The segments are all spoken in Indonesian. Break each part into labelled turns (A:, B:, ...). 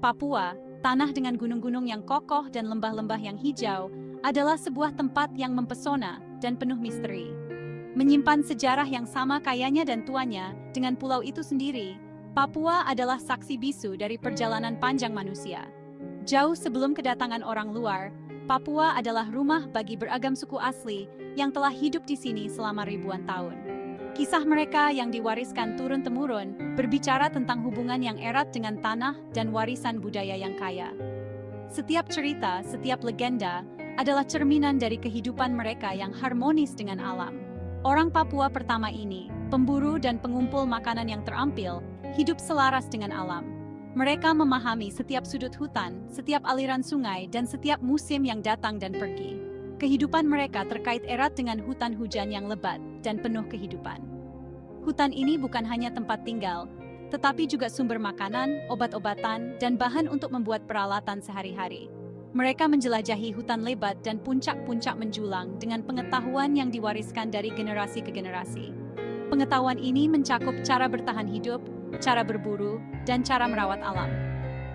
A: Papua, tanah dengan gunung-gunung yang kokoh dan lembah-lembah yang hijau, adalah sebuah tempat yang mempesona dan penuh misteri. Menyimpan sejarah yang sama kayanya dan tuanya dengan pulau itu sendiri, Papua adalah saksi bisu dari perjalanan panjang manusia. Jauh sebelum kedatangan orang luar, Papua adalah rumah bagi beragam suku asli yang telah hidup di sini selama ribuan tahun. Kisah mereka yang diwariskan turun-temurun berbicara tentang hubungan yang erat dengan tanah dan warisan budaya yang kaya. Setiap cerita, setiap legenda adalah cerminan dari kehidupan mereka yang harmonis dengan alam. Orang Papua pertama ini, pemburu dan pengumpul makanan yang terampil, hidup selaras dengan alam. Mereka memahami setiap sudut hutan, setiap aliran sungai, dan setiap musim yang datang dan pergi. Kehidupan mereka terkait erat dengan hutan hujan yang lebat dan penuh kehidupan. Hutan ini bukan hanya tempat tinggal, tetapi juga sumber makanan, obat-obatan, dan bahan untuk membuat peralatan sehari-hari. Mereka menjelajahi hutan lebat dan puncak-puncak menjulang dengan pengetahuan yang diwariskan dari generasi ke generasi. Pengetahuan ini mencakup cara bertahan hidup, cara berburu, dan cara merawat alam.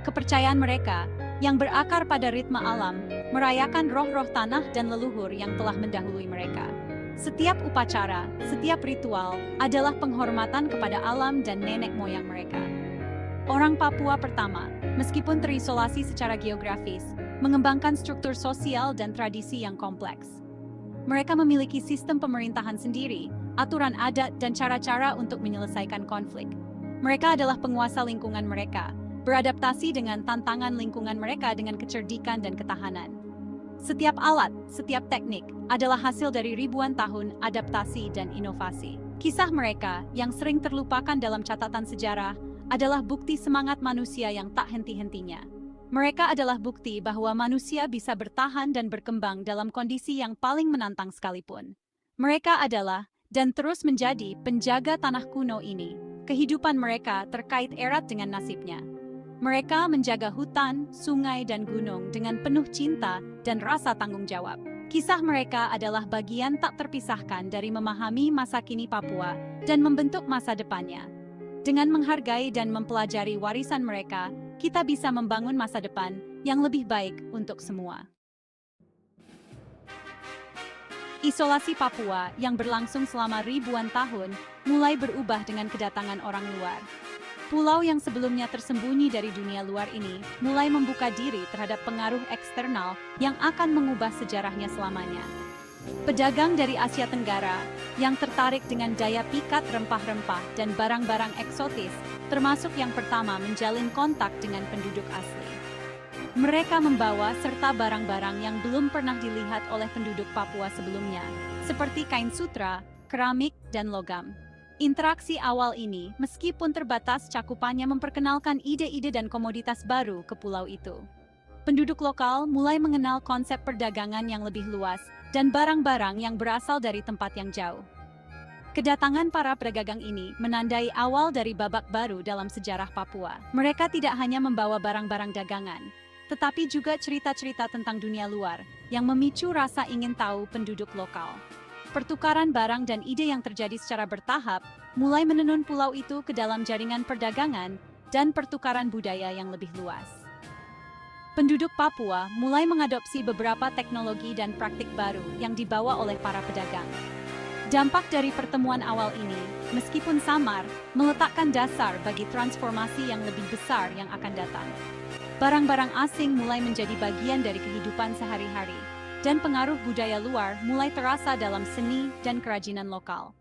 A: Kepercayaan mereka, yang berakar pada ritme alam, merayakan roh-roh tanah dan leluhur yang telah mendahului mereka. Setiap upacara, setiap ritual adalah penghormatan kepada alam dan nenek moyang mereka. Orang Papua pertama, meskipun terisolasi secara geografis, mengembangkan struktur sosial dan tradisi yang kompleks. Mereka memiliki sistem pemerintahan sendiri, aturan adat, dan cara-cara untuk menyelesaikan konflik. Mereka adalah penguasa lingkungan mereka, beradaptasi dengan tantangan lingkungan mereka dengan kecerdikan dan ketahanan. Setiap alat, setiap teknik adalah hasil dari ribuan tahun adaptasi dan inovasi. Kisah mereka yang sering terlupakan dalam catatan sejarah adalah bukti semangat manusia yang tak henti-hentinya. Mereka adalah bukti bahwa manusia bisa bertahan dan berkembang dalam kondisi yang paling menantang sekalipun. Mereka adalah dan terus menjadi penjaga tanah kuno ini. Kehidupan mereka terkait erat dengan nasibnya. Mereka menjaga hutan, sungai, dan gunung dengan penuh cinta dan rasa tanggung jawab. Kisah mereka adalah bagian tak terpisahkan dari memahami masa kini Papua dan membentuk masa depannya. Dengan menghargai dan mempelajari warisan mereka, kita bisa membangun masa depan yang lebih baik untuk semua. Isolasi Papua yang berlangsung selama ribuan tahun mulai berubah dengan kedatangan orang luar. Pulau yang sebelumnya tersembunyi dari dunia luar ini mulai membuka diri terhadap pengaruh eksternal yang akan mengubah sejarahnya selamanya. Pedagang dari Asia Tenggara yang tertarik dengan daya pikat rempah-rempah dan barang-barang eksotis, termasuk yang pertama menjalin kontak dengan penduduk asli. Mereka membawa serta barang-barang yang belum pernah dilihat oleh penduduk Papua sebelumnya, seperti kain sutra, keramik, dan logam. Interaksi awal ini, meskipun terbatas cakupannya, memperkenalkan ide-ide dan komoditas baru ke pulau itu. Penduduk lokal mulai mengenal konsep perdagangan yang lebih luas dan barang-barang yang berasal dari tempat yang jauh. Kedatangan para pedagang ini menandai awal dari babak baru dalam sejarah Papua. Mereka tidak hanya membawa barang-barang dagangan, tetapi juga cerita-cerita tentang dunia luar yang memicu rasa ingin tahu penduduk lokal. Pertukaran barang dan ide yang terjadi secara bertahap mulai menenun pulau itu ke dalam jaringan perdagangan dan pertukaran budaya yang lebih luas. Penduduk Papua mulai mengadopsi beberapa teknologi dan praktik baru yang dibawa oleh para pedagang. Dampak dari pertemuan awal ini, meskipun samar, meletakkan dasar bagi transformasi yang lebih besar yang akan datang. Barang-barang asing mulai menjadi bagian dari kehidupan sehari-hari, dan pengaruh budaya luar mulai terasa dalam seni dan kerajinan lokal.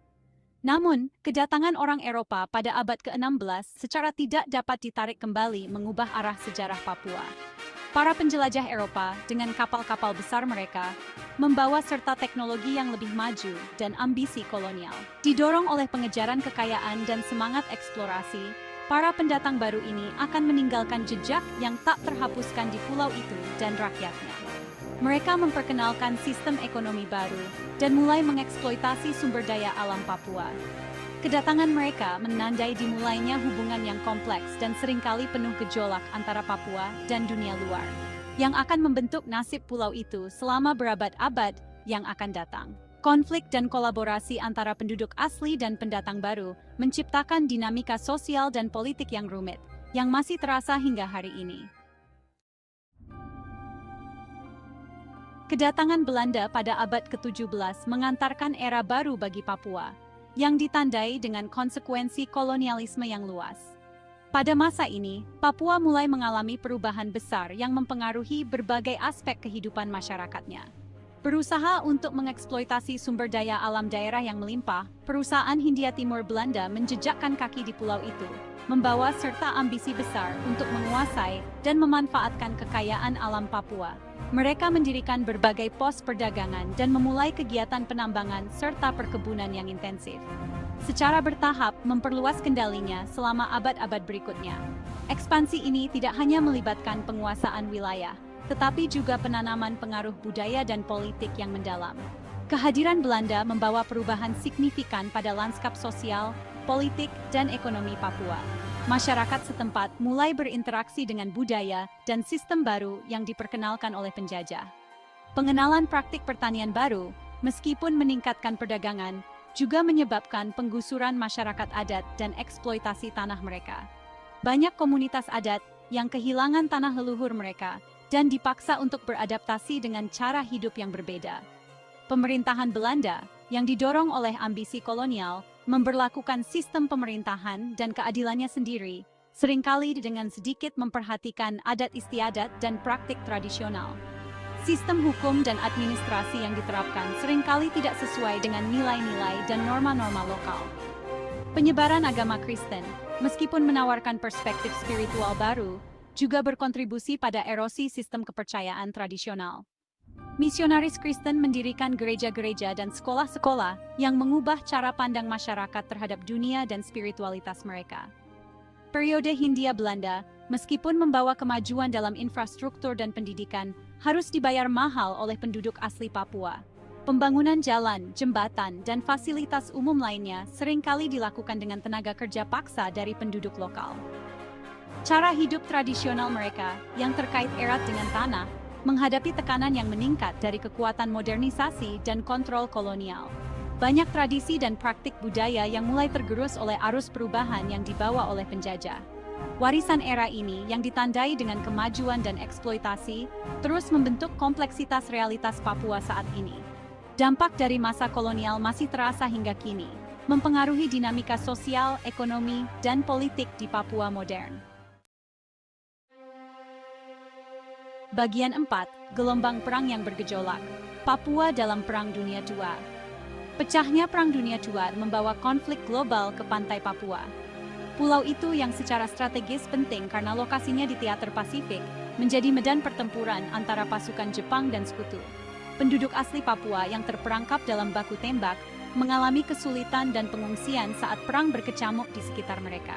A: Namun, kedatangan orang Eropa pada abad ke-16 secara tidak dapat ditarik kembali mengubah arah sejarah Papua. Para penjelajah Eropa dengan kapal-kapal besar mereka membawa serta teknologi yang lebih maju dan ambisi kolonial. Didorong oleh pengejaran kekayaan dan semangat eksplorasi, para pendatang baru ini akan meninggalkan jejak yang tak terhapuskan di pulau itu dan rakyatnya. Mereka memperkenalkan sistem ekonomi baru dan mulai mengeksploitasi sumber daya alam Papua. Kedatangan mereka menandai dimulainya hubungan yang kompleks dan seringkali penuh gejolak antara Papua dan dunia luar, yang akan membentuk nasib pulau itu selama berabad-abad yang akan datang. Konflik dan kolaborasi antara penduduk asli dan pendatang baru menciptakan dinamika sosial dan politik yang rumit, yang masih terasa hingga hari ini. Kedatangan Belanda pada abad ke-17 mengantarkan era baru bagi Papua, yang ditandai dengan konsekuensi kolonialisme yang luas. Pada masa ini, Papua mulai mengalami perubahan besar yang mempengaruhi berbagai aspek kehidupan masyarakatnya. Berusaha untuk mengeksploitasi sumber daya alam daerah yang melimpah, perusahaan Hindia Timur Belanda menjejakkan kaki di pulau itu, membawa serta ambisi besar untuk menguasai dan memanfaatkan kekayaan alam Papua. Mereka mendirikan berbagai pos perdagangan dan memulai kegiatan penambangan serta perkebunan yang intensif. Secara bertahap memperluas kendalinya selama abad-abad berikutnya. Ekspansi ini tidak hanya melibatkan penguasaan wilayah, tetapi juga penanaman pengaruh budaya dan politik yang mendalam. Kehadiran Belanda membawa perubahan signifikan pada lanskap sosial, politik, dan ekonomi Papua. Masyarakat setempat mulai berinteraksi dengan budaya dan sistem baru yang diperkenalkan oleh penjajah. Pengenalan praktik pertanian baru, meskipun meningkatkan perdagangan, juga menyebabkan penggusuran masyarakat adat dan eksploitasi tanah mereka. Banyak komunitas adat yang kehilangan tanah leluhur mereka dan dipaksa untuk beradaptasi dengan cara hidup yang berbeda. Pemerintahan Belanda, yang didorong oleh ambisi kolonial, memberlakukan sistem pemerintahan dan keadilannya sendiri, seringkali dengan sedikit memperhatikan adat istiadat dan praktik tradisional. Sistem hukum dan administrasi yang diterapkan seringkali tidak sesuai dengan nilai-nilai dan norma-norma lokal. Penyebaran agama Kristen, meskipun menawarkan perspektif spiritual baru, juga berkontribusi pada erosi sistem kepercayaan tradisional. Misionaris Kristen mendirikan gereja-gereja dan sekolah-sekolah yang mengubah cara pandang masyarakat terhadap dunia dan spiritualitas mereka. Periode Hindia Belanda, meskipun membawa kemajuan dalam infrastruktur dan pendidikan, harus dibayar mahal oleh penduduk asli Papua. Pembangunan jalan, jembatan, dan fasilitas umum lainnya seringkali dilakukan dengan tenaga kerja paksa dari penduduk lokal. Cara hidup tradisional mereka, yang terkait erat dengan tanah, menghadapi tekanan yang meningkat dari kekuatan modernisasi dan kontrol kolonial. Banyak tradisi dan praktik budaya yang mulai tergerus oleh arus perubahan yang dibawa oleh penjajah. Warisan era ini yang ditandai dengan kemajuan dan eksploitasi, terus membentuk kompleksitas realitas Papua saat ini. Dampak dari masa kolonial masih terasa hingga kini, mempengaruhi dinamika sosial, ekonomi, dan politik di Papua modern. Bagian 4, Gelombang Perang yang Bergejolak, Papua dalam Perang Dunia II. Pecahnya Perang Dunia II membawa konflik global ke pantai Papua. Pulau itu yang secara strategis penting karena lokasinya di teater Pasifik, menjadi medan pertempuran antara pasukan Jepang dan sekutu. Penduduk asli Papua yang terperangkap dalam baku tembak, mengalami kesulitan dan pengungsian saat perang berkecamuk di sekitar mereka.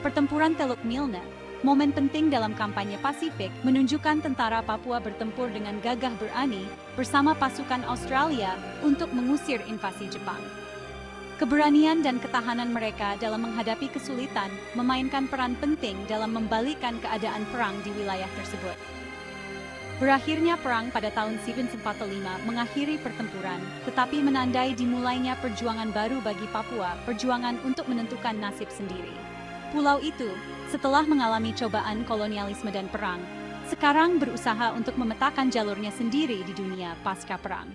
A: Pertempuran Teluk Milne, momen penting dalam kampanye Pasifik, menunjukkan tentara Papua bertempur dengan gagah berani bersama pasukan Australia untuk mengusir invasi Jepang. Keberanian dan ketahanan mereka dalam menghadapi kesulitan memainkan peran penting dalam membalikkan keadaan perang di wilayah tersebut. Berakhirnya perang pada tahun 1945 mengakhiri pertempuran, tetapi menandai dimulainya perjuangan baru bagi Papua, perjuangan untuk menentukan nasib sendiri. Pulau itu, setelah mengalami cobaan kolonialisme dan perang, sekarang berusaha untuk memetakan jalurnya sendiri di dunia pasca perang.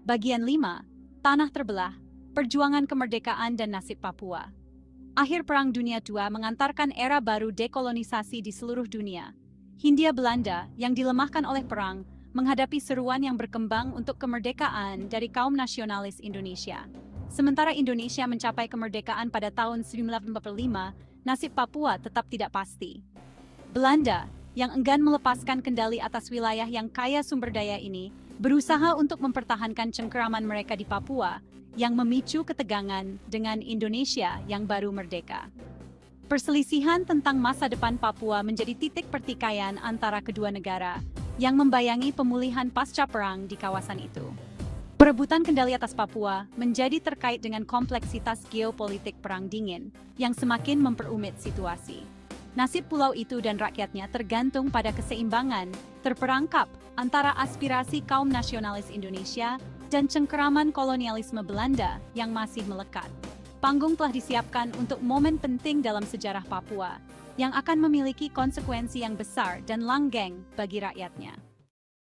A: Bagian 5, Tanah Terbelah, Perjuangan Kemerdekaan dan Nasib Papua. Akhir Perang Dunia II mengantarkan era baru dekolonisasi di seluruh dunia. Hindia Belanda, yang dilemahkan oleh perang, menghadapi seruan yang berkembang untuk kemerdekaan dari kaum nasionalis Indonesia. Sementara Indonesia mencapai kemerdekaan pada tahun 1945, nasib Papua tetap tidak pasti. Belanda, yang enggan melepaskan kendali atas wilayah yang kaya sumber daya ini, berusaha untuk mempertahankan cengkeraman mereka di Papua, yang memicu ketegangan dengan Indonesia yang baru merdeka. Perselisihan tentang masa depan Papua menjadi titik pertikaian antara kedua negara, yang membayangi pemulihan pasca perang di kawasan itu. Perebutan kendali atas Papua menjadi terkait dengan kompleksitas geopolitik Perang Dingin yang semakin memperumit situasi. Nasib pulau itu dan rakyatnya tergantung pada keseimbangan, terperangkap antara aspirasi kaum nasionalis Indonesia dan cengkeraman kolonialisme Belanda yang masih melekat. Panggung telah disiapkan untuk momen penting dalam sejarah Papua, yang akan memiliki konsekuensi yang besar dan langgeng bagi rakyatnya.